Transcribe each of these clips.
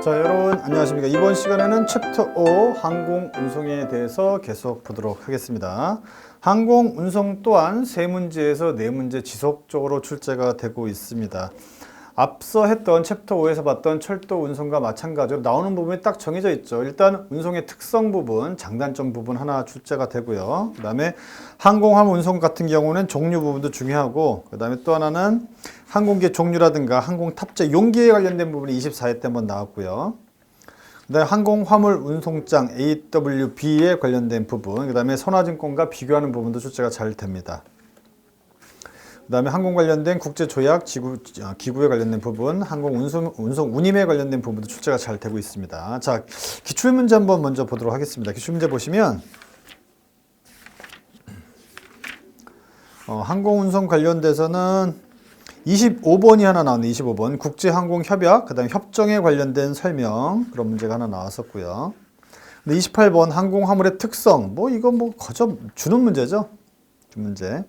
자, 여러분 안녕하십니까. 이번 시간에는 챕터 5 항공운송에 대해서 계속 보도록 하겠습니다. 항공운송 또한 3문제에서 4문제 지속적으로 출제가 되고 있습니다. 앞서 했던 챕터 5에서 봤던 철도운송과 마찬가지로 나오는 부분이 딱 정해져 있죠. 일단 운송의 특성 부분, 장단점 부분 하나 출제가 되고요. 그 다음에 항공함 운송 같은 경우는 종류 부분도 중요하고, 그 다음에 또 하나는 항공기의 종류라든가 항공 탑재 용기에 관련된 부분이 24회 때 한번 나왔고요. 그 다음에 항공화물 운송장 AWB에 관련된 부분, 그 다음에 선화증권과 비교하는 부분도 출제가 잘 됩니다. 그 다음에 항공 관련된 국제조약, 기구에 관련된 부분, 항공 운송 운임에 관련된 부분도 출제가 잘 되고 있습니다. 자, 기출문제 한번 먼저 보도록 하겠습니다. 기출문제 보시면 항공 운송 관련돼서는 25번이 하나 나왔네. 25번 국제항공협약, 그 다음에 협정에 관련된 설명, 그런 문제가 하나 나왔었고요. 근데 28번 항공화물의 특성, 이거 거저 주는 문제죠. 준 문제.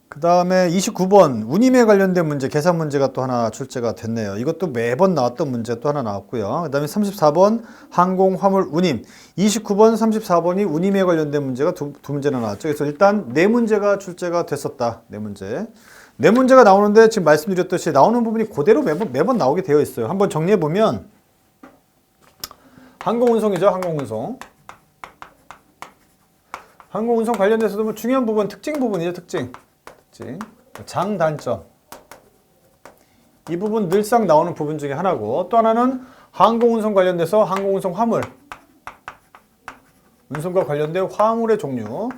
그 다음에 29번 운임에 관련된 문제, 계산 문제가 또 하나 출제가 됐네요. 이것도 매번 나왔던 문제 또 하나 나왔고요. 그 다음에 34번 항공화물 운임, 29번, 34번이 운임에 관련된 문제가 두 문제나 나왔죠. 그래서 일단 4문제가 출제가 됐었다. 4문제. 4문제가 나오는데 지금 말씀드렸듯이 나오는 부분이 그대로 매번 나오게 되어 있어요. 한번 정리해보면 항공운송이죠. 항공운송. 항공운송 관련돼서도 중요한 부분, 특징 부분이죠. 특징. 장단점, 이 부분 늘상 나오는 부분 중에 하나고, 또 하나는 항공운송 관련돼서 항공운송 화물, 운송과 관련된 화물의 종류,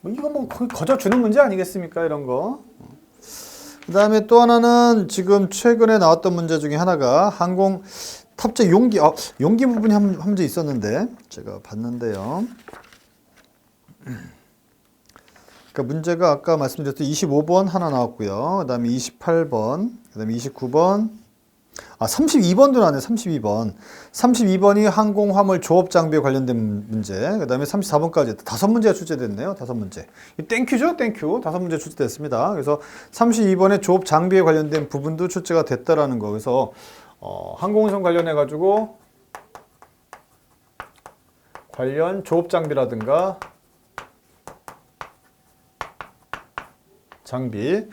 이거 거의 거저 주는 문제 아니겠습니까? 이런 거. 그 다음에 또 하나는 지금 최근에 나왔던 문제 중에 하나가 항공 탑재 용기, 용기 부분이 한 문제 있었는데 제가 봤는데요. 그러니까 문제가 아까 말씀드렸던 25번 하나 나왔고요. 그 다음에 28번, 그 다음에 29번, 32번도 나왔네. 32번. 32번이 항공화물 조업장비에 관련된 문제. 그 다음에 34번까지 5문제가 출제됐네요. 5문제. 땡큐죠? 땡큐. 5문제 출제됐습니다. 그래서 32번의 조업장비에 관련된 부분도 출제가 됐다라는 거. 그래서 항공운송 관련해가지고 관련 조업장비라든가 장비.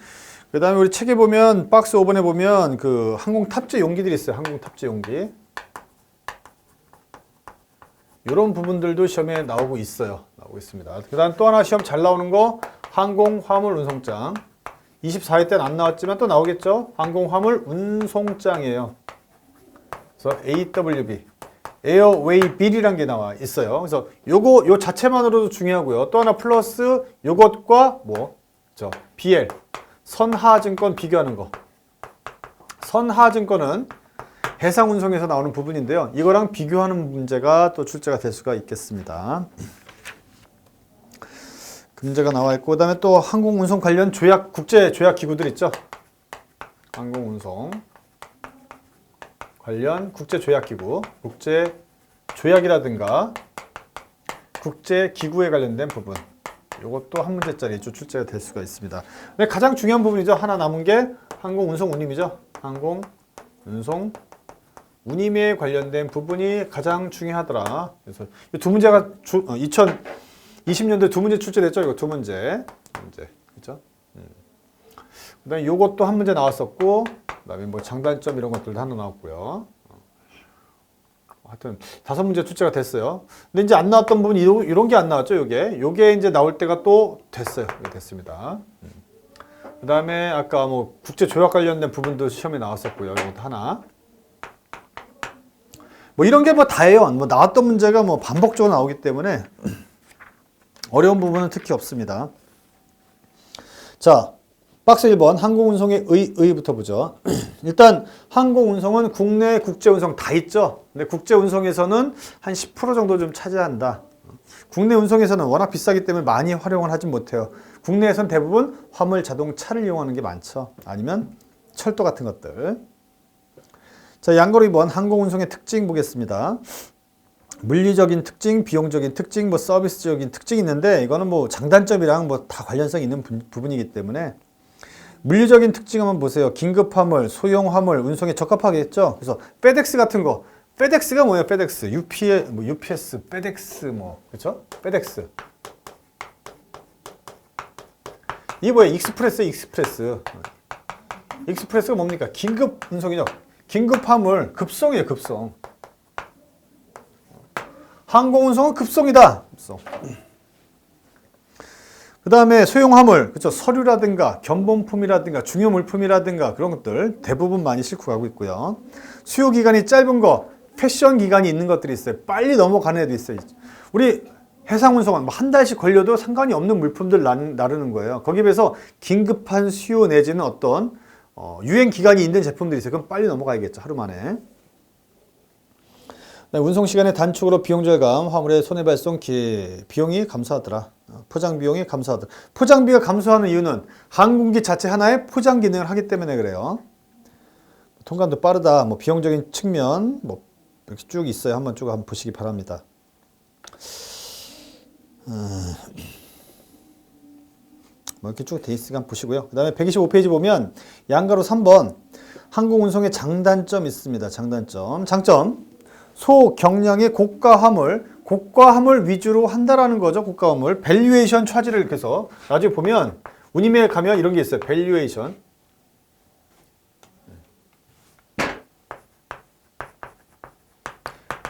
그 다음에 우리 책에 보면 박스 5번에 보면 그 항공 탑재 용기들이 있어요. 항공 탑재 용기. 이런 부분들도 시험에 나오고 있어요. 나오고 있습니다. 그 다음 또 하나 시험 잘 나오는 거 항공 화물 운송장. 24회 때는 안 나왔지만 또 나오겠죠. 항공 화물 운송장이에요. 그래서 AWB. 에어웨이 빌이라는 게 나와 있어요. 그래서 요 자체만으로도 중요하고요. 또 하나 플러스 요것과 BL, 선하증권 비교하는 거. 선하증권은 해상운송에서 나오는 부분인데요. 이거랑 비교하는 문제가 또 출제가 될 수가 있겠습니다. 그 문제가 나와 있고, 그 다음에 또 항공운송 관련 조약, 국제조약 기구들 있죠. 항공운송 관련 국제조약기구, 국제조약이라든가 국제기구에 관련된 부분. 이것도 한 문제짜리 출제가 될 수가 있습니다. 근데 가장 중요한 부분이죠. 하나 남은 게 항공운송 운임이죠. 항공운송 운임에 관련된 부분이 가장 중요하더라. 그래서 이 두 문제가 2020년도에 2문제 출제됐죠. 이거 2문제. 그렇죠? 그다음에 이것도 한 문제 나왔었고, 그다음에 장단점 이런 것들도 하나 나왔고요. 하여튼 5문제 출제가 됐어요. 근데 이제 안 나왔던 부분 이런 게 안 나왔죠. 요게 이제 나올 때가 또 됐어요. 됐습니다. 그 다음에 아까 국제 조약 관련된 부분도 시험에 나왔었고요. 이것도 하나. 이런 게 다예요. 나왔던 문제가 반복적으로 나오기 때문에 어려운 부분은 특히 없습니다. 자, 박스 1번 항공운송의 의부터 보죠. 일단 항공운송은 국내 국제운송 다 있죠. 근데 국제운송에서는 한 10% 정도 좀 차지한다. 국내 운송에서는 워낙 비싸기 때문에 많이 활용을 하진 못해요. 국내에서는 대부분 화물 자동차를 이용하는 게 많죠. 아니면 철도 같은 것들. 자, 양거로 2번 항공운송의 특징 보겠습니다. 물리적인 특징, 비용적인 특징, 서비스적인 특징이 있는데 이거는 장단점이랑 다 관련성이 있는 부분이기 때문에 물리적인 특징 한번 보세요. 긴급 화물, 소형 화물, 운송에 적합하겠죠. 그래서 페덱스 같은 거. 페덱스가 뭐예요? 페덱스, UPS, 페덱스 그렇죠? 페덱스. 이게 뭐예요? 익스프레스. 익스프레스가 뭡니까? 긴급 운송이죠. 긴급 화물, 급송이에요, 급송. 항공 운송은 급송이다. 급송. 그 다음에 소형 화물, 그렇죠? 서류라든가 견본품이라든가 중요 물품이라든가 그런 것들 대부분 많이 싣고 가고 있고요. 수요 기간이 짧은 거, 패션 기간이 있는 것들이 있어요. 빨리 넘어가는 애도 있어요. 우리 해상 운송은 한 달씩 걸려도 상관이 없는 물품들 나르는 거예요. 거기에 비해서 긴급한 수요 내지는 어떤 유행 기간이 있는 제품들이 있어요. 그럼 빨리 넘어가야겠죠. 하루 만에. 운송 시간의 단축으로 비용 절감, 화물의 손해 발송 비용이 감소하더라. 포장 비용이 감소하더라. 포장비가 감소하는 이유는 항공기 자체 하나의 포장 기능을 하기 때문에 그래요. 통관도 빠르다. 비용적인 측면 이렇게 쭉 있어요. 한번 보시기 바랍니다. 이렇게 쭉 돼 있으니까 보시고요. 그 다음에 125페이지 보면 양가로 3번 항공운송의 장단점 있습니다. 장단점. 장점. 소경량의 고가 화물 위주로 한다라는 거죠. 고가 화물. 밸류에이션 차지를 이렇게 해서 나중에 보면 운임에 가면 이런 게 있어요. 밸류에이션.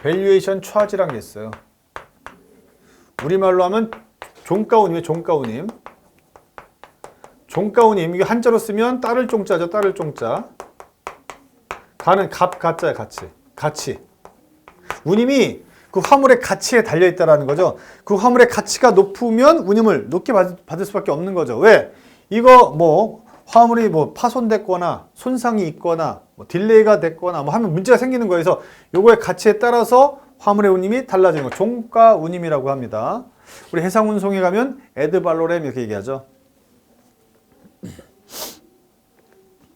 밸류에이션 차지라는 게 있어요. 우리말로 하면 종가운임이에요. 종가운임. 종가운임. 이게 한자로 쓰면 따를 종자죠. 따를 종자. 가는 가짜야. 가치. 운임이 그 화물의 가치에 달려있다는 거죠. 그 화물의 가치가 높으면 운임을 높게 받을 수밖에 없는 거죠. 왜? 이거 화물이 파손됐거나 손상이 있거나 딜레이가 됐거나 하면 문제가 생기는 거예요. 그래서 요거의 가치에 따라서 화물의 운임이 달라지는 거. 종가 운임이라고 합니다. 우리 해상운송에 가면 에드발로렘 이렇게 얘기하죠.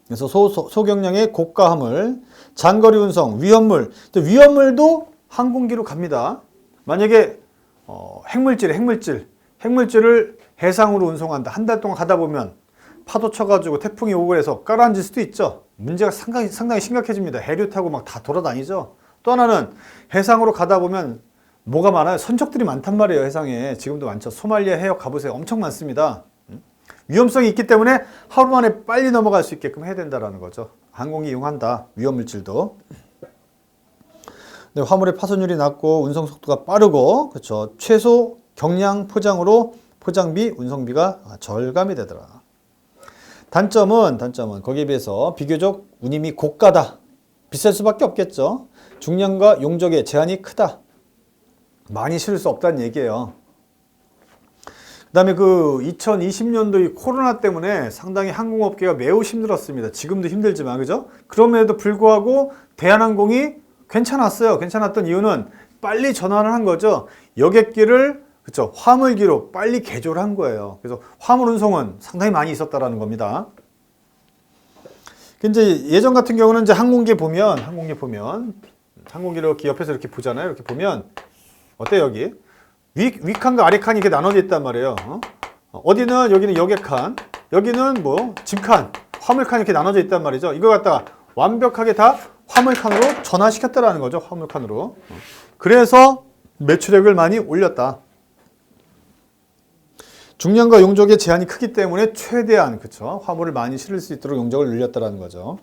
그래서 소경량의 고가 화물, 장거리 운송, 위험물. 위험물도 항공기로 갑니다. 만약에 핵물질을 해상으로 운송한다. 한 달 동안 가다 보면 파도 쳐가지고 태풍이 오고 해서 가라앉을 수도 있죠. 문제가 상당히 심각해집니다. 해류 타고 다 돌아다니죠. 또 하나는 해상으로 가다 보면 뭐가 많아요? 선적들이 많단 말이에요. 해상에 지금도 많죠. 소말리아 해역 가보세요. 엄청 많습니다. 위험성이 있기 때문에 하루 만에 빨리 넘어갈 수 있게끔 해야 된다는 거죠. 항공기 이용한다. 위험물질도. 화물의 파손율이 낮고 운송 속도가 빠르고, 그렇죠. 최소 경량 포장으로 포장비, 운송비가 절감이 되더라. 단점은 거기에 비해서 비교적 운임이 고가다. 비쌀 수밖에 없겠죠. 중량과 용적의 제한이 크다. 많이 실을 수 없다는 얘기예요. 그 다음에 2020년도 이 코로나 때문에 상당히 항공업계가 매우 힘들었습니다. 지금도 힘들지만, 그죠? 그럼에도 불구하고 대한항공이 괜찮았어요. 괜찮았던 이유는 빨리 전환을 한 거죠. 여객기를, 그쵸, 화물기로 빨리 개조를 한 거예요. 그래서 화물 운송은 상당히 많이 있었다라는 겁니다. 이제 예전 같은 경우는 이제 항공기에 보면 항공기를 이렇게 옆에서 이렇게 보잖아요. 이렇게 보면 어때요, 여기? 윗칸과 아래칸이 이렇게 나눠져 있단 말이에요. 어디는 여기는 여객칸, 여기는 짐칸, 화물칸 이렇게 나눠져 있단 말이죠. 이걸 갖다가 완벽하게 다 화물칸으로 전환시켰다라는 거죠. 화물칸으로. 그래서 매출액을 많이 올렸다. 중량과 용적의 제한이 크기 때문에 최대한, 그쵸, 화물을 많이 실을 수 있도록 용적을 늘렸다라는 거죠.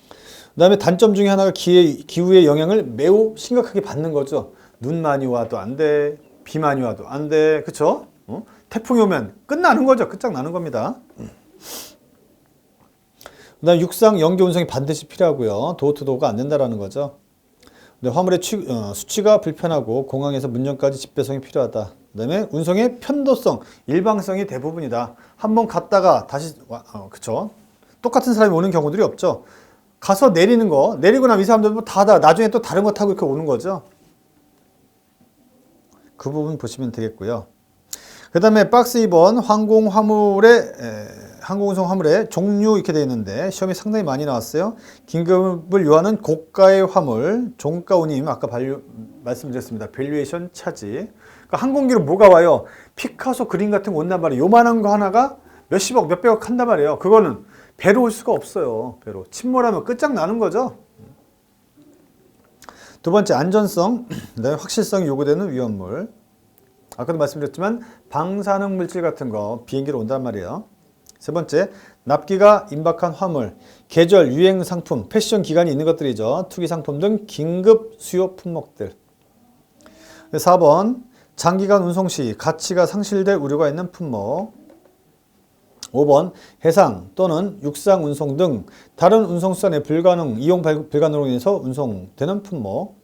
그 다음에 단점 중에 하나가 기후의 영향을 매우 심각하게 받는 거죠. 눈 많이 와도 안 돼, 비 많이 와도 안 돼, 그쵸? 태풍이 오면 끝나는 거죠. 끝장나는 겁니다. 그 다음에 육상 연계 운송이 반드시 필요하고요. 도어투도어가 안 된다라는 거죠. 근데 화물의 수치가 불편하고 공항에서 문정까지 집배송이 필요하다. 그 다음에 운송의 편도성, 일방성이 대부분이다. 한번 갔다가 다시 그쵸? 똑같은 사람이 오는 경우들이 없죠. 가서 내리고 나면 이 사람들 다 나중에 또 다른 거 타고 이렇게 오는 거죠. 그 부분 보시면 되겠고요. 그 다음에 박스 2번 항공운송 화물의 종류 이렇게 되어 있는데 시험이 상당히 많이 나왔어요. 긴급을 요하는 고가의 화물, 종가 운임, 아까 말씀드렸습니다. 밸류에이션 차지. 그러니까 항공기로 뭐가 와요? 피카소 그림 같은 거 온단 말이에요. 요만한 거 하나가 몇십억, 몇백억 한단 말이에요. 그거는 배로 올 수가 없어요. 배로. 침몰하면 끝장나는 거죠. 두 번째, 안전성, 확실성이 요구되는 위험물. 아까도 말씀드렸지만 방사능 물질 같은 거 비행기로 온단 말이에요. 세 번째, 납기가 임박한 화물, 계절, 유행 상품, 패션 기간이 있는 것들이죠. 투기 상품 등 긴급 수요 품목들. 4번, 장기간 운송 시 가치가 상실될 우려가 있는 품목. 5번, 해상 또는 육상 운송 등 다른 운송수단의 이용 불가능으로 인해서 운송되는 품목.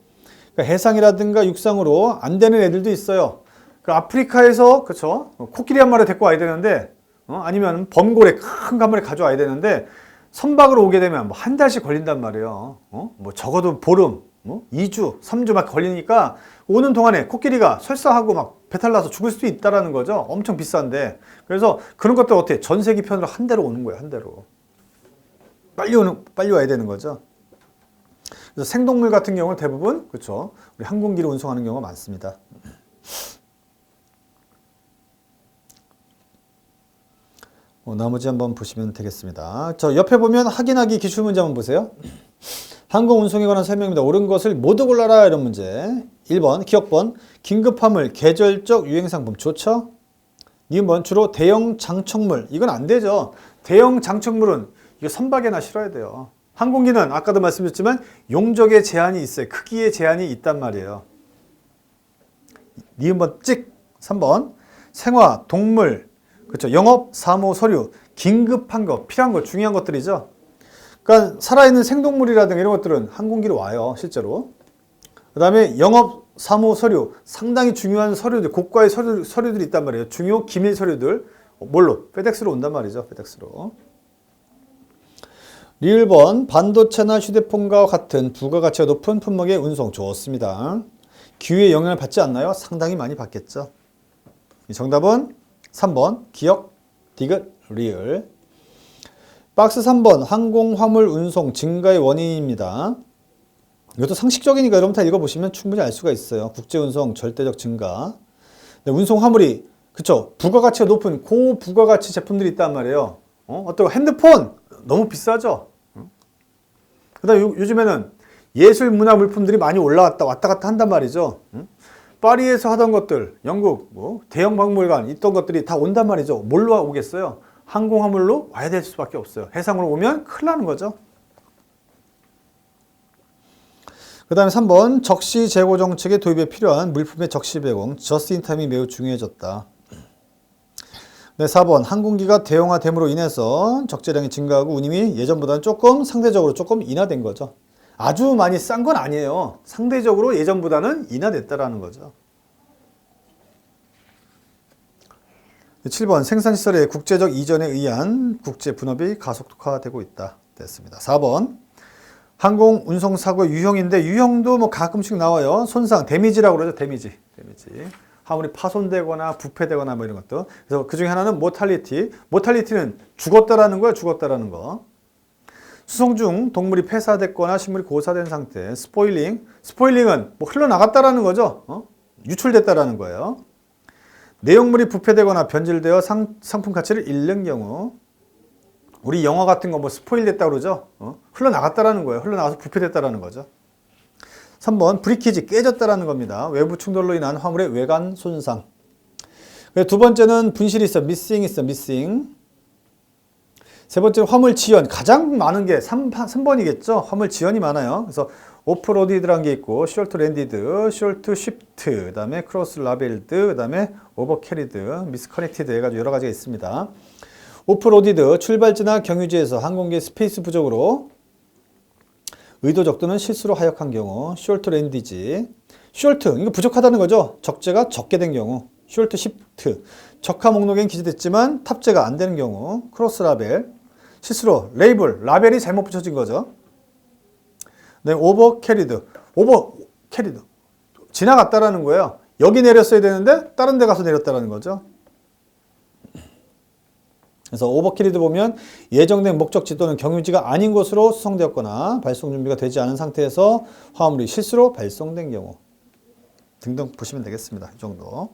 그러니까 해상이라든가 육상으로 안 되는 애들도 있어요. 그 아프리카에서, 그쵸? 코끼리 한 마리 데리고 와야 되는데, 아니면 범고래 큰 한 마리 가져와야 되는데, 선박으로 오게 되면 뭐 한 달씩 걸린단 말이에요. 뭐 적어도 보름, 2주, 3주 막 걸리니까 오는 동안에 코끼리가 설사하고 막 배탈 나서 죽을 수도 있다라는 거죠. 엄청 비싼데. 그래서 그런 것들 어떻게 전세기 편으로 한 대로 오는 거예요. 한 대로. 빨리 와야 되는 거죠. 그래서 생동물 같은 경우는 대부분, 그렇죠, 우리 항공기로 운송하는 경우가 많습니다. 나머지 한번 보시면 되겠습니다. 저 옆에 보면 확인하기 기출문제 한번 보세요. 항공 운송에 관한 설명입니다. 옳은 것을 모두 골라라, 이런 문제. 1번 기억번, 긴급화물, 계절적 유행상품 좋죠? 2번 주로 대형 장척물. 이건 안 되죠. 대형 장척물은 이거 선박에나 실어야 돼요. 항공기는 아까도 말씀드렸지만 용적의 제한이 있어요. 크기의 제한이 있단 말이에요. 2번 찍. 3번 생화, 동물, 그렇죠, 영업, 사무, 서류, 긴급한 거, 필요한 거, 중요한 것들이죠. 그러니까 살아있는 생동물이라든가 이런 것들은 항공기로 와요, 실제로. 그 다음에 영업, 사무, 서류, 상당히 중요한 서류들, 고가의 서류들이 있단 말이에요. 중요 기밀 서류들, 뭘로? 페덱스로 온단 말이죠, 페덱스로. 1번 반도체나 휴대폰과 같은 부가가치가 높은 품목의 운송 좋습니다. 기후에 영향을 받지 않나요? 상당히 많이 받겠죠. 정답은 3번 기억, 디귿, 리을. 박스 3번 항공 화물 운송 증가의 원인입니다. 이것도 상식적이니까 여러분 다 읽어보시면 충분히 알 수가 있어요. 국제운송 절대적 증가. 운송 화물이, 그쵸, 부가가치가 높은 고부가가치 제품들이 있단 말이에요. 어떤 핸드폰 너무 비싸죠. 그 다음에 요즘에는 예술 문화 물품들이 많이 왔다 갔다 한단 말이죠. 파리에서 하던 것들, 영국 대형 박물관 있던 것들이 다 온단 말이죠. 뭘로 오겠어요? 항공화물로 와야 될 수밖에 없어요. 해상으로 오면 큰일 나는 거죠. 그 다음에 3번 적시 재고 정책의 도입에 필요한 물품의 적시 배공, 저스트 인 타임이 매우 중요해졌다. 네, 4번 항공기가 대형화됨으로 인해서 적재량이 증가하고 운임이 예전보다는 상대적으로 조금 인하된 거죠. 아주 많이 싼 건 아니에요. 상대적으로 예전보다는 인하됐다라는 거죠. 7번 생산시설의 국제적 이전에 의한 국제 분업이 가속화되고 있다. 됐습니다. 4번 항공 운송 사고의 유형인데, 유형도 뭐 가끔씩 나와요. 손상, 데미지라고 그러죠. 데미지. 화물이 파손되거나 부패되거나 뭐 이런 것도. 그래서 그 중에 하나는 모탈리티. 모탈리티는 죽었다라는 거예요. 죽었다라는 거. 수송 중 동물이 폐사됐거나 식물이 고사된 상태. 스포일링. 스포일링은 뭐 흘러나갔다라는 거죠. 유출됐다라는 거예요. 내용물이 부패되거나 변질되어 상품 가치를 잃는 경우. 우리 영화 같은 거 뭐 스포일 됐다고 그러죠. 흘러나갔다라는 거예요. 흘러나가서 부패됐다라는 거죠. 3번 브리키지, 깨졌다라는 겁니다. 외부 충돌로 인한 화물의 외관 손상. 두 번째는 분실이 있어, 미싱 있어, 미싱. 세 번째는 화물 지연. 가장 많은 게 3번이겠죠. 화물 지연이 많아요. 그래서 오프로디드라는 게 있고, 숄트 랜디드, 숄트 쉬프트, 그 다음에 크로스 라벨드, 그 다음에 오버캐리드, 미스커넥티드 해가지고 여러 가지가 있습니다. 오프로디드, 출발지나 경유지에서 항공기의 스페이스 부족으로 의도적 또는 실수로 하역한 경우. 숄트 랜디지, 숄트, 이거 부족하다는 거죠. 적재가 적게 된 경우. 숄트 시프트, 적하 목록엔 기재됐지만 탑재가 안 되는 경우. 크로스 라벨, 실수로 레이블, 라벨이 잘못 붙여진 거죠. 네, 오버캐리드, 지나갔다라는 거예요. 여기 내렸어야 되는데 다른 데 가서 내렸다라는 거죠. 그래서 오버캐리드 보면 예정된 목적지 또는 경유지가 아닌 곳으로 수송되었거나 발송 준비가 되지 않은 상태에서 화물이 실수로 발송된 경우 등등 보시면 되겠습니다. 이 정도.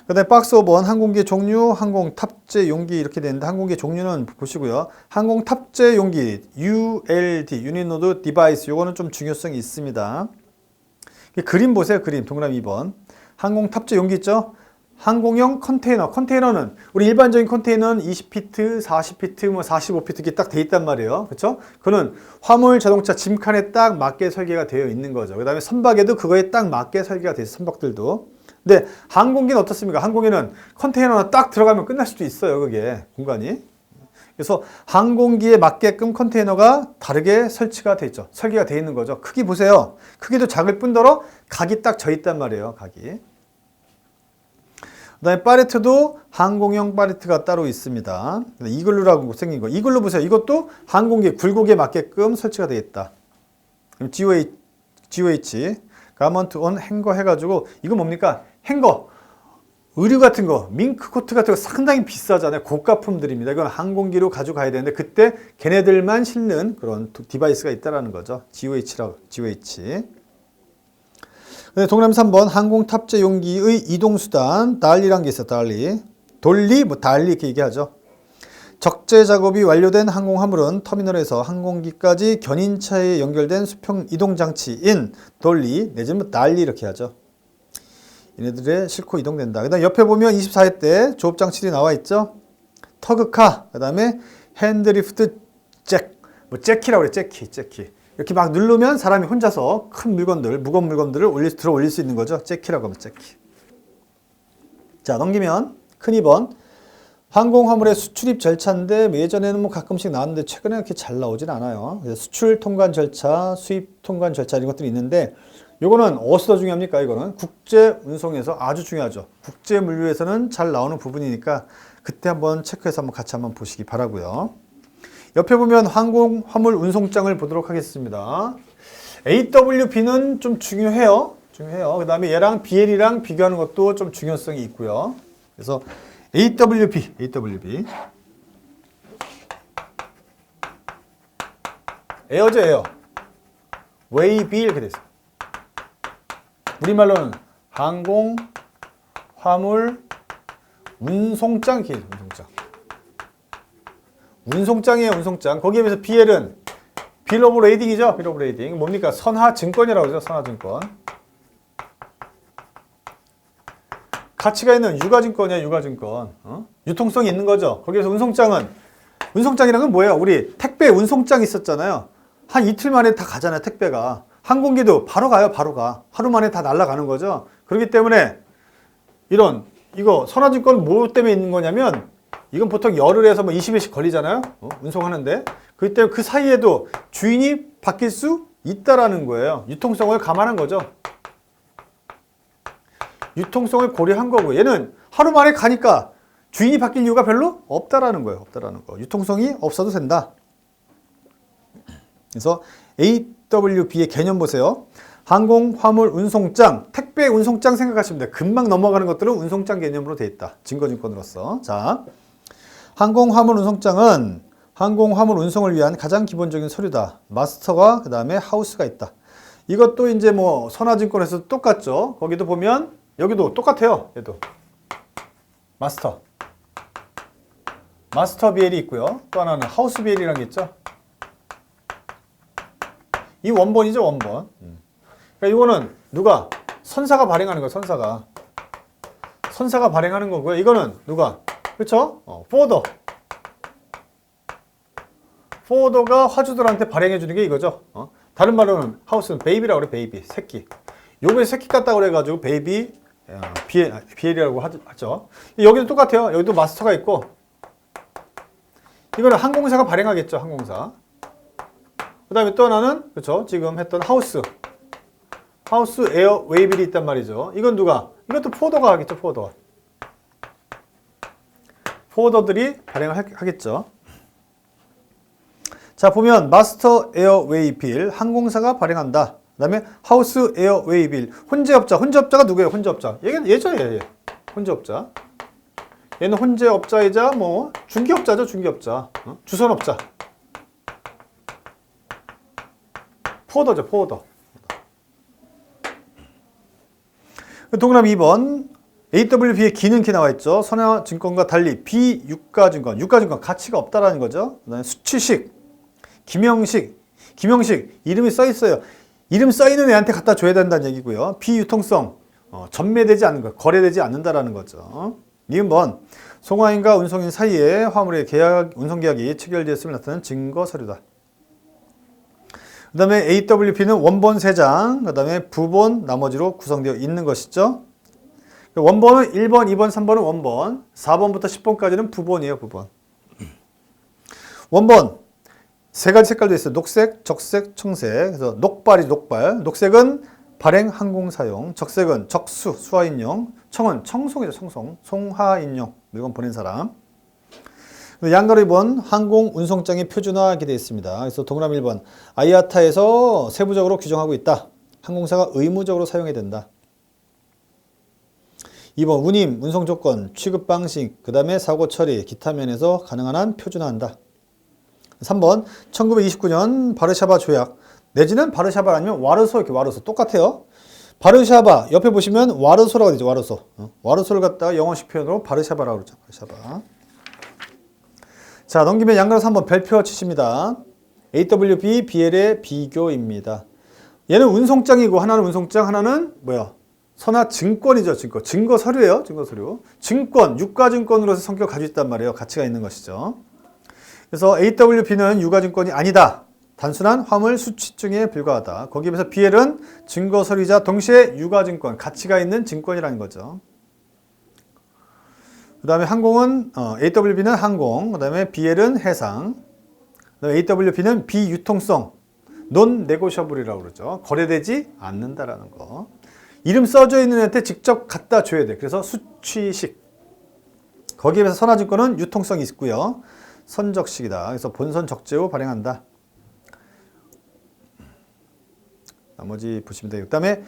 그다음에 박스 5번 항공기 종류, 항공 탑재 용기 이렇게 되는데 항공기 종류는 보시고요. 항공 탑재 용기 ULD, Unit Load Device 요거는 좀 중요성이 있습니다. 그림 보세요. 그림 동그라미 2번. 항공 탑재 용기 있죠? 항공용 컨테이너. 컨테이너는 우리 일반적인 컨테이너는 20피트, 40피트, 뭐 45피트 이렇게 딱 돼 있단 말이에요. 그렇죠? 그거는 화물 자동차 짐칸에 딱 맞게 설계가 되어 있는 거죠. 그다음에 선박에도 그거에 딱 맞게 설계가 돼 있어요. 선박들도. 근데 항공기는 어떻습니까? 항공기는 컨테이너가 딱 들어가면 끝날 수도 있어요. 그게 공간이. 그래서 항공기에 맞게끔 컨테이너가 다르게 설치가 돼 있죠. 설계가 돼 있는 거죠. 크기 보세요. 크기도 작을 뿐더러 각이 딱 져 있단 말이에요. 각이. 그다음에 파레트도 항공용 파레트가 따로 있습니다. 이글루라고 생긴 거. 이글루 보세요. 이것도 항공기 굴곡에 맞게끔 설치가 되어 있다. GOH 가먼트 온 행거 해가지고 이거 뭡니까? 행거. 의류 같은 거, 밍크 코트 같은 거 상당히 비싸잖아요. 고가품들입니다. 이건 항공기로 가져가야 되는데 그때 걔네들만 실는 그런 디바이스가 있다라는 거죠. GOH라고, GOH. 동그라미 3번 항공 탑재 용기의 이동수단 달리란 게 있어요. 달리. 돌리, 뭐 달리 이렇게 얘기하죠. 적재 작업이 완료된 항공 화물은 터미널에서 항공기까지 견인차에 연결된 수평 이동 장치인 돌리 내지는 달리 이렇게 하죠. 얘네들의 싣고 이동된다. 그 다음에 옆에 보면 24회 때 조업 장치들이 나와 있죠. 터그카, 그 다음에 핸드리프트 잭, 뭐 잭키라고 그래. 잭키. 이렇게 막 누르면 사람이 혼자서 큰 물건들, 무거운 물건들을 들어 올릴 수 있는 거죠. 잭키라고 하면 잭키. 자, 넘기면 큰 2번. 항공 화물의 수출입 절차인데 예전에는 뭐 가끔씩 나왔는데 최근에 그렇게 잘 나오진 않아요. 수출 통관 절차, 수입 통관 절차 이런 것들이 있는데 요거는 어디서 중요합니까? 이거는 국제 운송에서 아주 중요하죠. 국제 물류에서는 잘 나오는 부분이니까 그때 한번 체크해서 한번 같이 한번 보시기 바라고요. 옆에 보면 항공 화물 운송장을 보도록 하겠습니다. AWB는 좀 중요해요. 그 다음에 얘랑 BL이랑 비교하는 것도 좀 중요성이 있고요. 그래서 AWB. 에어죠, 에어. 웨이비 이렇게 돼 있어요. 우리말로는 항공, 화물, 운송장 이렇게 있어요. 운송장이에요, 운송장. 거기에 비해서 BL은 빌 오브 레이딩이죠. 빌 오브 레이딩. 뭡니까? 선하증권이라고 그러죠. 선하증권. 가치가 있는 유가증권이야, 유가증권. 유통성이 있는 거죠. 거기에서 운송장이라는 건 뭐예요? 우리 택배 운송장 있었잖아요. 한 이틀 만에 다 가잖아요, 택배가. 항공기도 바로 가요, 바로 가. 하루 만에 다 날아가는 거죠. 그렇기 때문에 이거 선화증권 뭐 때문에 있는 거냐면 이건 보통 열흘 해서 뭐 20일씩 걸리잖아요. 운송하는데. 그렇기 때문에 그 사이에도 주인이 바뀔 수 있다라는 거예요. 유통성을 감안한 거죠. 유통성을 고려한 거고 얘는 하루 만에 가니까 주인이 바뀔 이유가 별로 없다라는 거예요. 없다라는 거. 유통성이 없어도 된다. 그래서 AWB의 개념 보세요. 항공, 화물, 운송장, 택배 운송장 생각하시면 돼요. 금방 넘어가는 것들은 운송장 개념으로 돼 있다. 증거증권으로서. 자, 항공, 화물, 운송장은 항공, 화물, 운송을 위한 가장 기본적인 서류다. 마스터가 그 다음에 하우스가 있다. 이것도 이제 뭐 선화증권에서 똑같죠. 거기도 보면 여기도 똑같아요. 얘도 마스터 BL이 있고요. 또 하나는 하우스 BL이라는 게 있죠. 이 원본이죠, 원본. 그러니까 이거는 누가? 선사가 발행하는 거예요, 선사가 발행하는 거고요. 이거는 누가? 그렇죠? 포워더가 화주들한테 발행해 주는 게 이거죠. 다른 말로는 하우스는 베이비라고 그래, 베이비, 새끼. 요번에 새끼 같다고 그래가지고 베이비, BL이라고 하죠. 여기도 똑같아요. 여기도 마스터가 있고, 이거는 항공사가 발행하겠죠, 항공사. 그 다음에 또 하나는, 그렇죠, 지금 했던 하우스 에어 웨이빌이 있단 말이죠. 이건 누가? 이것도 포워더가 하겠죠, 포워더들이 발행을 하겠죠. 자, 보면 마스터 에어 웨이빌 항공사가 발행한다. 그 다음에 하우스 에어 웨이빌 혼재업자가 누구예요? 얘죠. 혼재업자. 얘는 혼재업자이자 뭐 중개업자죠. 주선업자. 포워더. 동그라미 2번 AWB의 기능키 나와 있죠. 선화증권과 달리 비유가증권, 유가증권 가치가 없다라는 거죠. 그다음에 수취식, 김영식 이름이 써 있어요. 이름 써 있는 애한테 갖다 줘야 된다는 얘기고요. 비유통성, 전매되지 않는 것, 거래되지 않는다라는 거죠. 니은번 송화인과 운송인 사이에 화물의 운송계약이 체결되었음을 나타내는 증거 서류다. 그 다음에 AWP는 원본 3장, 그 다음에 부본 나머지로 구성되어 있는 것이죠. 원본은 1번, 2번, 3번은 원본, 4번부터 10번까지는 부본이에요, 부본. 원본 3가지 색깔도 있어요. 녹색, 적색, 청색. 그래서 녹발이 녹발. 녹색은 발행 항공 사용, 적색은 적수, 수하인용, 청은 청송이죠, 청송. 송하인용, 물건 보낸 사람. 양가로 2번 항공 운송장의 표준화하게 되어 있습니다. 그래서 동그라미 1번 아이아타에서 세부적으로 규정하고 있다. 항공사가 의무적으로 사용해야 된다. 2번 운임, 운송 조건, 취급 방식, 그 다음에 사고 처리, 기타 면에서 가능한 한 표준화한다. 3번 1929년 바르샤바 조약 내지는 바르샤바 아니면 와르소 이렇게 와르소 똑같아요. 바르샤바 옆에 보시면 와르소라고 되죠. 와르소. 와르소를 갖다가 영어식 표현으로 바르샤바라고 그러죠. 바르샤바. 자, 넘기면 양가로 3번 별표 치십니다. AWB, BL의 비교입니다. 얘는 운송장이고 하나는 운송장, 하나는 뭐야? 선화증권이죠. 증거 서류예요. 증거 서류. 증권, 유가증권으로서 성격을 가지고 있단 말이에요. 가치가 있는 것이죠. 그래서 AWB는 유가증권이 아니다. 단순한 화물 수취증에 불과하다. 거기에 비해서 BL은 증거 서류이자 동시에 유가증권, 가치가 있는 증권이라는 거죠. 그 다음에 항공은 AWB는 항공, 그 다음에 BL은 해상, 그 다음에 AWB는 비유통성, non-negotiable이라고 그러죠. 거래되지 않는다라는 거. 이름 써져 있는 애한테 직접 갖다 줘야 돼. 그래서 수취식. 거기에 비해서 선화증권은 유통성이 있고요. 선적식이다. 그래서 본선 적재 후 발행한다. 나머지 보시면 돼요. 그 다음에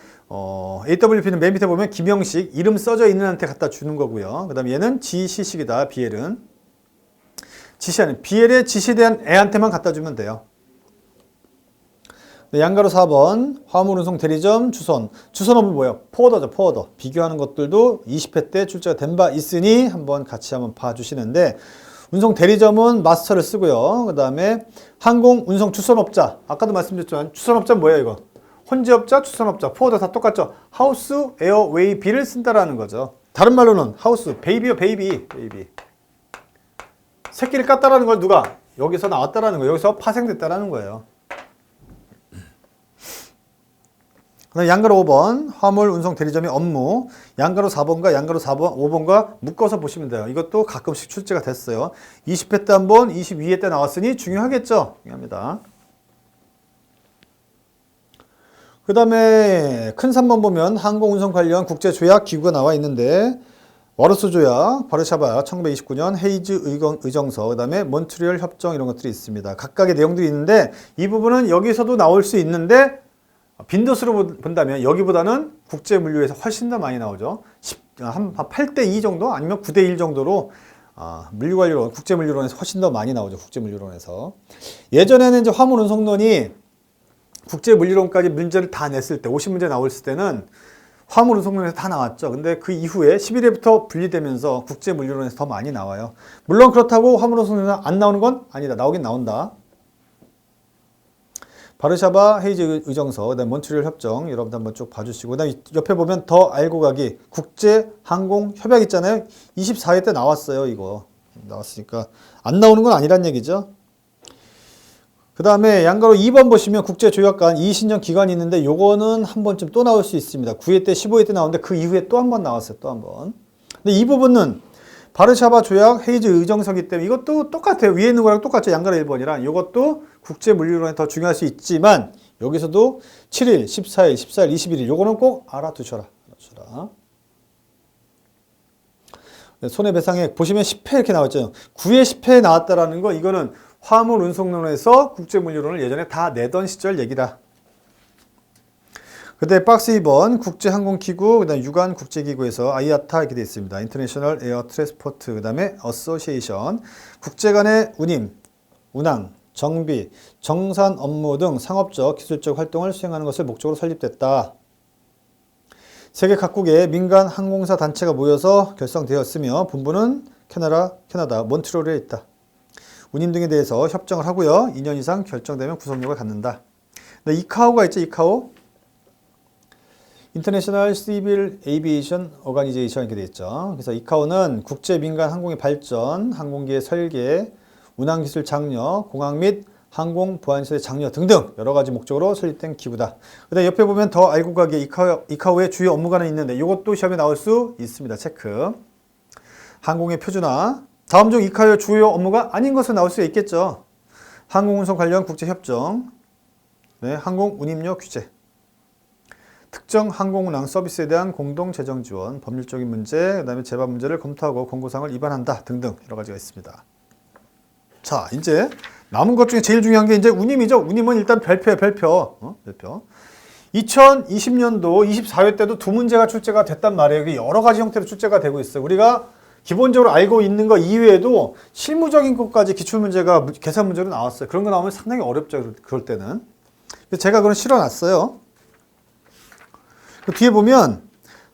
AWP는 맨 밑에 보면 김영식, 이름 써져 있는 한테 갖다 주는 거고요. 그 다음에 얘는 지시식이다. BL은 지시하는, BL에 지시된 애한테만 갖다 주면 돼요. 네, 양가로 4번 화물운송 대리점 주선업은 뭐예요? 포워더죠. 포워더. 비교하는 것들도 20회 때 출제가 된 바 있으니 한번 같이 한번 봐주시는데, 운송 대리점은 마스터를 쓰고요. 그 다음에 항공 운송 주선업자, 아까도 말씀드렸지만 주선업자는 뭐예요? 이거 혼재업자, 주선업자, 포워더 다 똑같죠. 하우스, 에어, 웨이, 비를 쓴다라는 거죠. 다른 말로는 하우스, 베이비요, 베이비. 새끼를 깠다라는 걸 누가? 여기서 나왔다라는 거예요. 여기서 파생됐다라는 거예요. 양가로 5번 화물 운송 대리점의 업무, 양가로 4번과 양가로 4번, 5번과 묶어서 보시면 돼요. 이것도 가끔씩 출제가 됐어요. 20회 때 한 번, 22회 때 나왔으니 중요하겠죠. 중요합니다. 그 다음에 큰 3번 보면 항공운송 관련 국제조약 기구가 나와 있는데, 와르소 조약, 바르샤바 1929년, 헤이즈 의정서, 그 다음에 몬트리올 협정 이런 것들이 있습니다. 각각의 내용들이 있는데 이 부분은 여기서도 나올 수 있는데 빈도수로 본다면 여기보다는 국제물류에서 훨씬 더 많이 나오죠. 한 8대2 정도 아니면 9대1 정도로 물류관리론, 국제물류론에서 훨씬 더 많이 나오죠. 국제물류론에서. 예전에는 이제 화물운송론이 국제물류론까지 문제를 다 냈을 때, 50문제 나왔을 때는 화물운송론에서 다 나왔죠. 근데 그 이후에 11회부터 분리되면서 국제물류론에서 더 많이 나와요. 물론 그렇다고 화물운송론에서 안 나오는 건 아니다. 나오긴 나온다. 바르샤바 헤이즈 의정서, 그다음에 몬트리올 협정 여러분들 한번 쭉 봐주시고, 그다음에 옆에 보면 더 알고 가기 국제 항공 협약 있잖아요. 24회 때 나왔어요. 이거 나왔으니까 안 나오는 건 아니란 얘기죠. 그 다음에 양가로 2번 보시면 국제조약관 이의신청 기간이 있는데 요거는 한 번쯤 또 나올 수 있습니다. 9회 때 15회 때 나오는데 그 이후에 또 한 번 나왔어요. 또 한 번. 근데 이 부분은 바르샤바 조약 헤이즈 의정서기 때문에 이것도 똑같아요. 위에 있는 거랑 똑같죠. 양가로 1번이랑 이것도 국제물류론에 더 중요할 수 있지만 여기서도 7일, 14일, 14일, 21일 요거는 꼭 알아두셔라. 손해배상액 보시면 10회 이렇게 나왔죠. 9회 10회 나왔다라는 거, 이거는 화물운송론에서 국제물류론을 예전에 다 내던 시절 얘기다. 그다음에 박스 2번 국제항공기구, 그다음에 유관국제기구에서 아이아타 이렇게 되어 있습니다. 인터내셔널 에어 트랜스포트, 그다음에 어소시에이션, 국제 간의 운임, 운항, 정비, 정산 업무 등 상업적, 기술적 활동을 수행하는 것을 목적으로 설립됐다. 세계 각국의 민간 항공사 단체가 모여서 결성되었으며 본부는 캐나다 몬트리올에 있다. 운임 등에 대해서 협정을 하고요. 2년 이상 결정되면 구속력을 갖는다. 이카오가 있죠. 이카오. 인터내셔널 시빌 에이비에이션 오가니제이션 이렇게 되어 있죠. 그래서 이카오는 국제 민간 항공의 발전, 항공기의 설계, 운항기술 장려, 공항 및 항공 보안시설의 장려 등등 여러 가지 목적으로 설립된 기구다. 그다음 옆에 보면 더 알고 가기에 이카오의 주요 업무가 있는데 이것도 시험에 나올 수 있습니다. 체크. 항공의 표준화. 다음 중 이카오의 주요 업무가 아닌 것으로 나올 수 있겠죠. 항공운송 관련 국제협정, 네, 항공운임료 규제, 특정 항공운항 서비스에 대한 공동재정 지원, 법률적인 문제, 그다음에 제반 문제를 검토하고 권고사항을 위반한다 등등 여러 가지가 있습니다. 자, 이제 남은 것 중에 제일 중요한 게 이제 운임이죠. 운임은 일단 별표예요, 별표. 별표. 2020년도 24회 때도 두 문제가 출제가 됐단 말이에요. 이게 여러 가지 형태로 출제가 되고 있어요. 우리가 기본적으로 알고 있는 거 이외에도 실무적인 것까지 기출문제가 계산 문제로 나왔어요. 그런 거 나오면 상당히 어렵죠. 그럴 때는. 그래서 제가 그걸 실어놨어요. 그 뒤에 보면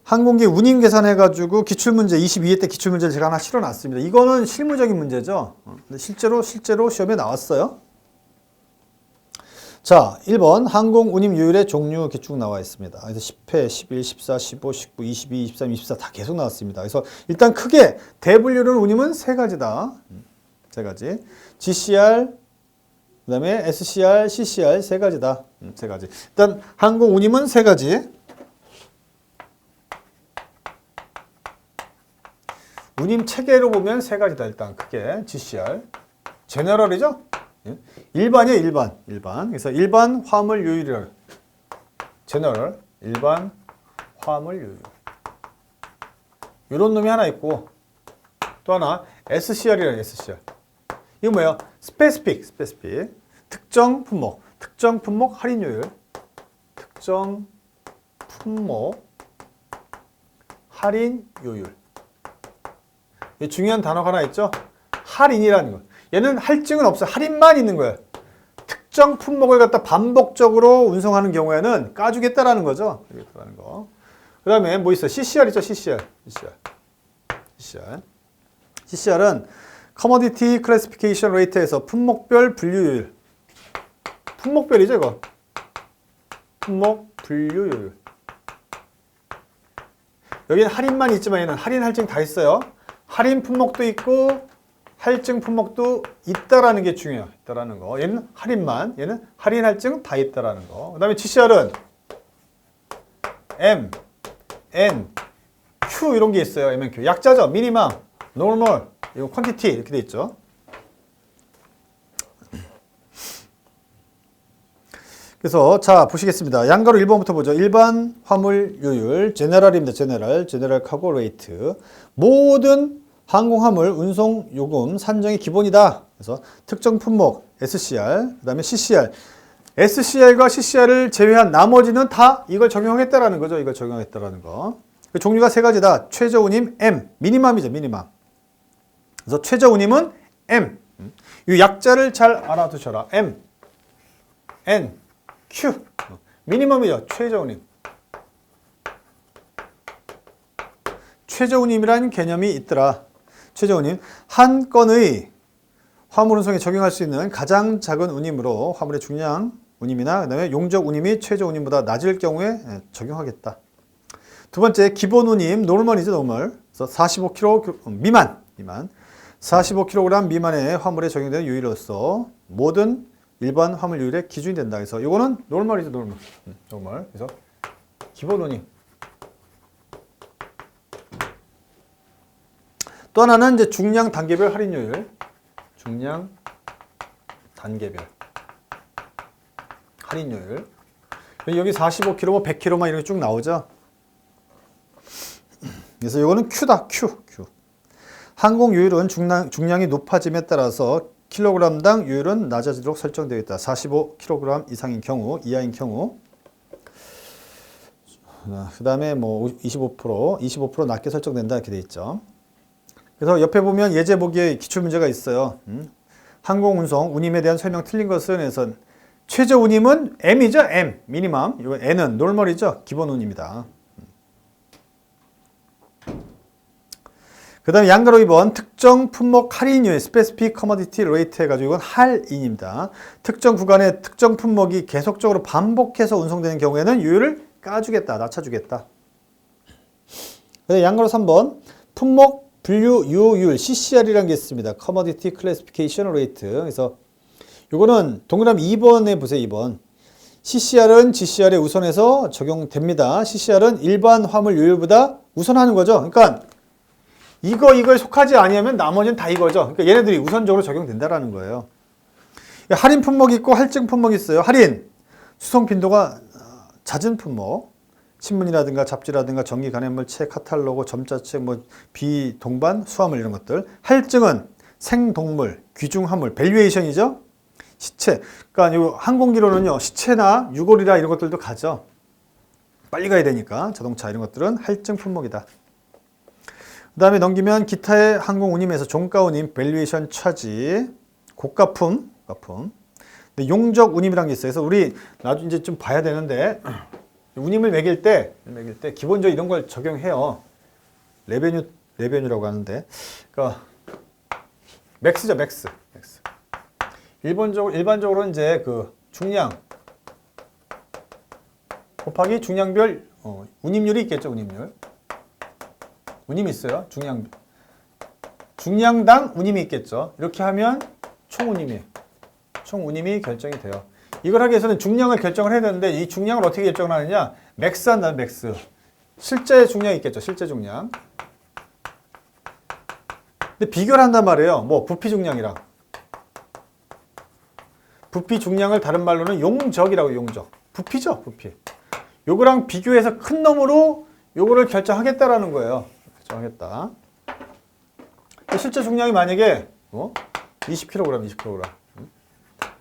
항공기 운임 계산해가지고 기출문제 22회 때 기출문제를 제가 하나 실어놨습니다. 이거는 실무적인 문제죠. 근데 실제로 시험에 나왔어요. 자, 1번 항공운임요율의 종류 쭉 나와 있습니다. 그래서 10회, 11, 14, 15, 19, 22, 23, 24 다 계속 나왔습니다. 그래서 일단 크게 대분류는 운임은 세 가지다. 세 가지. GCR, 그 다음에 SCR, CCR 세 가지다. 세 가지. 일단 항공운임은 세 가지. 운임 체계로 보면 세 가지다. 일단 크게. GCR. 제너럴이죠? 일반이에요, 일반. 그래서 일반 화물 요율이라. 제너럴, 일반 화물 요율. 이런 놈이 하나 있고, 또 하나 SCR이라, SCR. 이거 뭐예요? 스페시픽. 특정 품목 할인 요율. 특정 품목 할인 요율. 중요한 단어가 하나 있죠? 할인이라는 거. 얘는 할증은 없어요. 할인만 있는 거예요. 특정 품목을 갖다 반복적으로 운송하는 경우에는 까주겠다라는 거죠. 그 다음에 뭐 있어요? CCR 있죠? CCR은 Commodity Classification Rate에서 품목별 분류율. 품목별이죠, 이거. 품목 분류율. 여기는 할인만 있지만 얘는 할인, 할증 다 있어요. 할인 품목도 있고 할증 품목도 있다라는 게 중요해요. 있다라는 거. 얘는 할인만, 얘는 할인, 할증 다 있다라는 거. 그 다음에 GCR은 M, N, Q 이런 게 있어요. M, N, Q. 약자죠. 미니멈, 노멀, 이거 퀀티티 이렇게 돼 있죠. 그래서 자 보시겠습니다. 양가로 1번부터 보죠. 일반 화물 요율, 제너럴입니다. 제너럴 카고 레이트. 모든 항공화물 운송 요금 산정이 기본이다. 그래서 특정 품목 SCR, 그 다음에 CCR. SCR과 CCR을 제외한 나머지는 다 이걸 적용하겠다라는 거죠. 이걸 적용하겠다라는 거. 그 종류가 세 가지다. 최저 운임 M, 미니멈이죠. 미니멈. 그래서 최저 운임은 M. 이 약자를 잘 알아두셔라. M, N, Q. 미니멈이죠. 최저 운임. 최저 운임이라는 개념이 있더라. 최저 운임. 한 건의 화물 운송에 적용할 수 있는 가장 작은 운임으로 화물의 중량 운임이나 그다음에 용적 운임이 최저 운임보다 낮을 경우에 적용하겠다. 두 번째, 기본 운임, 노멀이죠, 노멀. 그래서 45kg 미만. 45kg 미만의 화물에 적용되는 요율로서 모든 일반 화물 요율의 기준이 된다. 그래서 이거는 노멀이죠, 노멀. 그래서 기본 운임. 또 하나는 이제 중량 단계별 할인 요율. 중량 단계별 할인 요율. 여기 45kg, 뭐 100kg만 이렇게 쭉 나오죠. 그래서 이거는 Q다, Q. 항공 요율은 중량이 높아짐에 따라서 킬로그램당 요율은 낮아지도록 설정되어 있다. 45kg 이상인 경우, 이하인 경우. 그 다음에 뭐 25% 낮게 설정된다 이렇게 되어 있죠. 그래서 옆에 보면 예제 보기에 기출문제가 있어요. 항공운송, 운임에 대한 설명 틀린 것은 해서 최저 운임은 M이죠. M, 미니멈. 이거 N은 노멀이죠. 기본 운임이다. 그 다음에 양가로 2번 특정 품목 할인율 specific commodity rate 해가지고 이건 할인입니다. 특정 구간에 특정 품목이 계속적으로 반복해서 운송되는 경우에는 유율을 까주겠다, 낮춰주겠다. 양가로 3번 품목 분류 유효율 CCR이라는 게 있습니다. commodity classification rate. 그래서 요거는 동그라미 2번에 보세요. 2번. CCR은 GCR에 우선해서 적용됩니다. CCR은 일반 화물 요율보다 우선하는 거죠. 그러니까 이거에 속하지 아니하면 나머지는 다 이거죠. 그러니까 얘네들이 우선적으로 적용된다라는 거예요. 할인 품목이 있고 할증 품목이 있어요. 할인, 수송 빈도가 잦은 품목, 신문이라든가 잡지라든가 전기 간행물, 책, 카탈로그, 점자책, 비동반, 수화물 이런 것들. 할증은 생동물, 귀중화물, 밸류에이션이죠. 시체. 그러니까 요 항공기로는요, 시체나 유골이라 이런 것들도 가죠. 빨리 가야 되니까 자동차 이런 것들은 할증 품목이다. 그 다음에 넘기면 기타의 항공 운임에서 종가 운임, 밸류에이션 차지, 고가품, 근데 용적 운임이라는 게 있어요. 그래서 우리 나중에 이제 좀 봐야 되는데 운임을 매길 때 기본적으로 이런 걸 적용해요. 레베뉴라고 하는데, 그러니까 맥스죠, 맥스. 일반적으로 이제 그 중량 곱하기 중량별 운임률이 있겠죠, 운임률. 운임이 있어요. 중량당 운임이 있겠죠. 이렇게 하면 총 운임이 결정이 돼요. 이걸 하기 위해서는 중량을 결정을 해야 되는데 이 중량을 어떻게 결정을 하느냐? 맥스 한다면 맥스. 실제 중량이 있겠죠. 실제 중량. 근데 비교를 한단 말이에요. 부피 중량이랑. 부피 중량을 다른 말로는 용적이라고, 용적. 부피죠, 부피. 요거랑 비교해서 큰 놈으로 요거를 결정하겠다라는 거예요. 결정하겠다. 실제 중량이 만약에 20kg.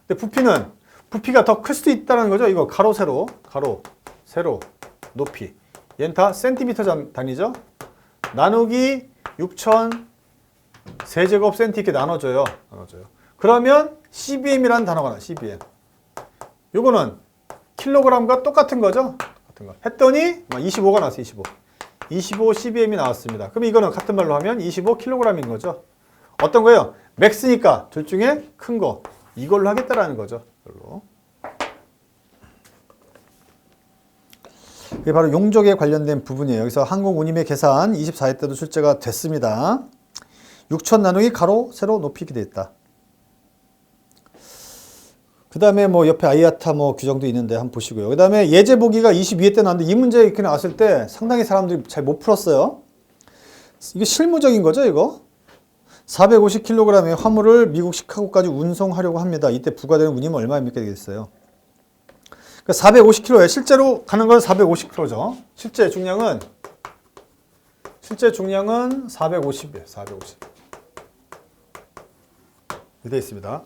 근데 부피가 더 클 수도 있다는 거죠. 이거 가로, 세로, 높이. 얘는 다 센티미터 단위죠. 나누기 6,000 세제곱 센티 이렇게 나눠줘요. 그러면 CBM이라는 단어가 나와요. CBM. 요거는 킬로그램과 똑같은 거죠. 했더니 25가 나왔어요. 25 CBM이 나왔습니다. 그럼 이거는 같은 말로 하면 25kg인 거죠. 어떤 거예요? 맥스니까 둘 중에 큰 거. 이걸로 하겠다라는 거죠. 이걸로. 이게 바로 용적에 관련된 부분이에요. 여기서 항공 운임의 계산 24회 때도 출제가 됐습니다. 6,000 나누기 가로, 세로, 높이 이렇게 되어 있다. 그 다음에 옆에 아이아타 규정도 있는데 한번 보시고요. 그 다음에 예제 보기가 22회 때 나왔는데 이 문제 이렇게 나왔을 때 상당히 사람들이 잘 못 풀었어요. 이게 실무적인 거죠, 이거? 450kg의 화물을 미국 시카고까지 운송하려고 합니다. 이때 부과되는 운임은 얼마입니까? 되겠어요. 그러니까 450kg에 실제로 가는 건 450kg죠. 실제 중량은 450이에요. 450. 이렇게 되어 있습니다.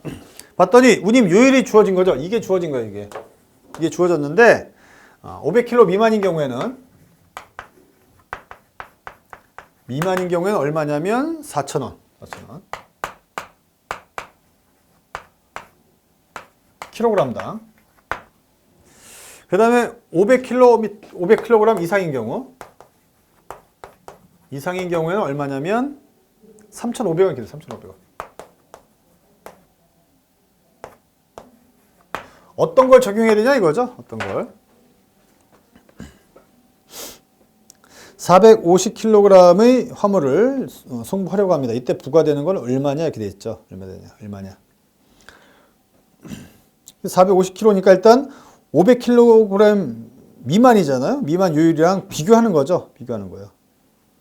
봤더니 운임 요율이 주어진 거죠. 이게 주어진 거예요. 이게 주어졌는데 500kg 미만인 경우에는 얼마냐면 4,000원. 킬로그램당. 그 다음에 500kg 이상인 경우에는 얼마냐면 3,500원 기대. 3,500원. 어떤 걸 적용해야 되냐 이거죠? 어떤 걸. 450kg의 화물을 송부하려고 합니다. 이때 부과되는 건 얼마냐 이렇게 돼 있죠. 얼마냐. 450kg니까 일단 500kg 미만이잖아요. 미만 요율이랑 비교하는 거죠. 비교하는 거예요.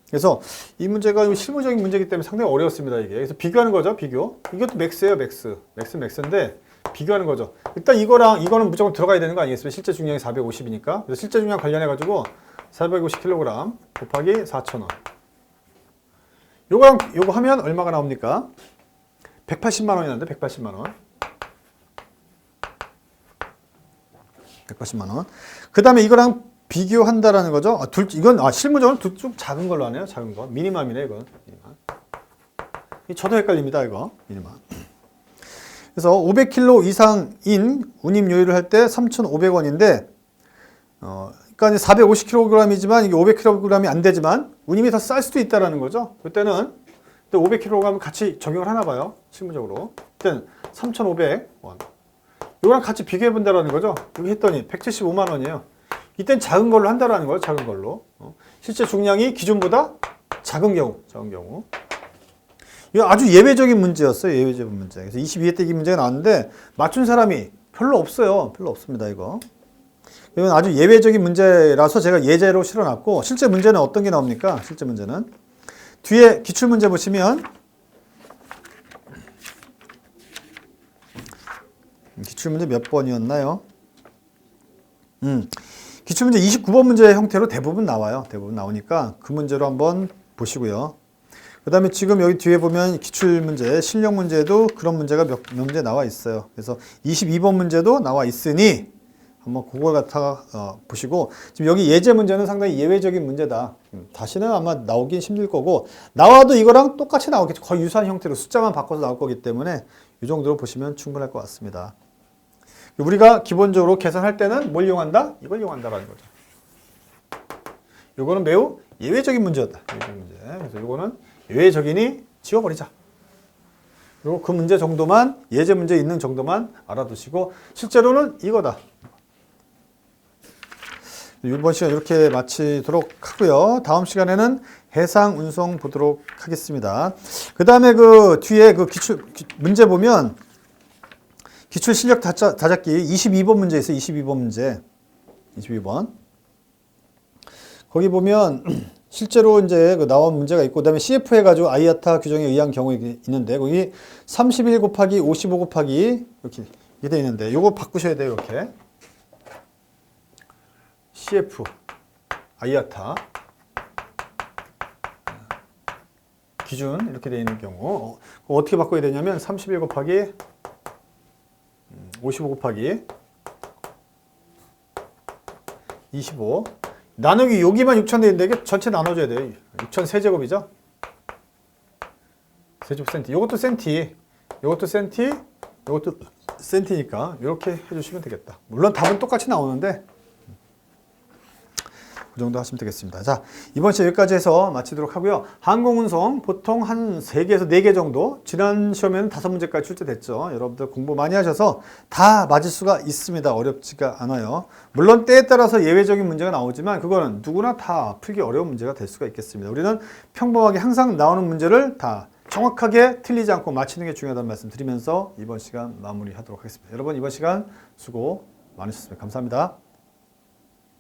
그래서 이 문제가 실무적인 문제이기 때문에 상당히 어려웠습니다. 이게. 그래서 비교하는 거죠. 비교. 이것도 맥스예요. 맥스인데 비교하는 거죠. 일단 이거는 무조건 들어가야 되는 거 아니겠습니까? 실제 중량이 450이니까. 그래서 실제 중량 관련해가지고 450kg 곱하기 4,000원. 요거 하면 얼마가 나옵니까? 180만 원이 나는데 180만 원. 180만 원. 그 다음에 이거랑 비교한다라는 거죠. 이건 실무적으로 좀 작은 걸로 하네요. 작은 거. 미니멈이네 이건. 저도 헷갈립니다. 이거. 미니멈. 그래서 500kg 이상인 운임 요율을 할 때 3,500원인데 그러니까 450kg이지만 이게 500kg이 안 되지만 운임이 더 쌀 수도 있다라는 거죠. 그때는 근데 500kg 같이 적용을 하나 봐요. 실무적으로. 일단 3,500원. 이거랑 같이 비교해 본다라는 거죠. 여기 했더니 175만 원이에요. 이땐 작은 걸로 한다라는 거예요. 작은 걸로. 실제 중량이 기존보다 작은 경우. 이거 아주 예외적인 문제였어요. 예외적인 문제. 그래서 22회 때 이 문제가 나왔는데 맞춘 사람이 별로 없어요. 별로 없습니다. 이건 아주 예외적인 문제라서 제가 예제로 실어놨고, 실제 문제는 어떤 게 나옵니까? 실제 문제는 뒤에 기출문제 보시면 기출문제 몇 번이었나요? 기출문제 29번 문제 형태로 대부분 나와요. 대부분 나오니까 그 문제로 한번 보시고요. 그 다음에 지금 여기 뒤에 보면 기출문제, 실력문제도 그런 문제가 몇 문제 나와 있어요. 그래서 22번 문제도 나와 있으니 한번 그걸 갖다가 보시고, 지금 여기 예제 문제는 상당히 예외적인 문제다. 다시는 아마 나오긴 힘들 거고, 나와도 이거랑 똑같이 나오겠죠. 거의 유사한 형태로 숫자만 바꿔서 나올 거기 때문에 이 정도로 보시면 충분할 것 같습니다. 우리가 기본적으로 계산할 때는 뭘 이용한다? 이걸 이용한다라는 거죠. 이거는 매우 예외적인 문제였다. 예외적인 문제. 그래서 이거는 예외적이니 지워버리자. 그리고 그 문제 정도만, 예제 문제 있는 정도만 알아두시고, 실제로는 이거다. 이번 시간 이렇게 마치도록 하고요. 다음 시간에는 해상 운송 보도록 하겠습니다. 그 다음에 그 뒤에 그 문제 보면 기출 실력 다잡기 22번 문제 있어요. 22번 문제. 22번. 거기 보면 실제로 이제 그 나온 문제가 있고, 그 다음에 CF 해가지고 아이아타 규정에 의한 경우가 있는데, 거기 31 곱하기 55 곱하기 이렇게 돼 있는데, 요거 바꾸셔야 돼요. 이렇게. CF, 아이아타 기준 이렇게 되어 있는 경우 어떻게 바꿔야 되냐면 31 곱하기 55 곱하기 25 나누기 여기만 6천 되는데 이게 전체 나눠줘야 돼요. 6천 세제곱이죠. 세제곱 센티. 이것도 센티. 이것도 센티. 이것도 센티니까 이렇게 해주시면 되겠다. 물론 답은 똑같이 나오는데 그 정도 하시면 되겠습니다. 자, 이번 시간 여기까지 해서 마치도록 하고요. 항공운송 보통 한 3개에서 4개 정도, 지난 시험에는 5문제까지 출제됐죠. 여러분들 공부 많이 하셔서 다 맞을 수가 있습니다. 어렵지가 않아요. 물론 때에 따라서 예외적인 문제가 나오지만 그거는 누구나 다 풀기 어려운 문제가 될 수가 있겠습니다. 우리는 평범하게 항상 나오는 문제를 다 정확하게 틀리지 않고 맞히는 게 중요하다는 말씀 드리면서 이번 시간 마무리하도록 하겠습니다. 여러분 이번 시간 수고 많으셨습니다. 감사합니다.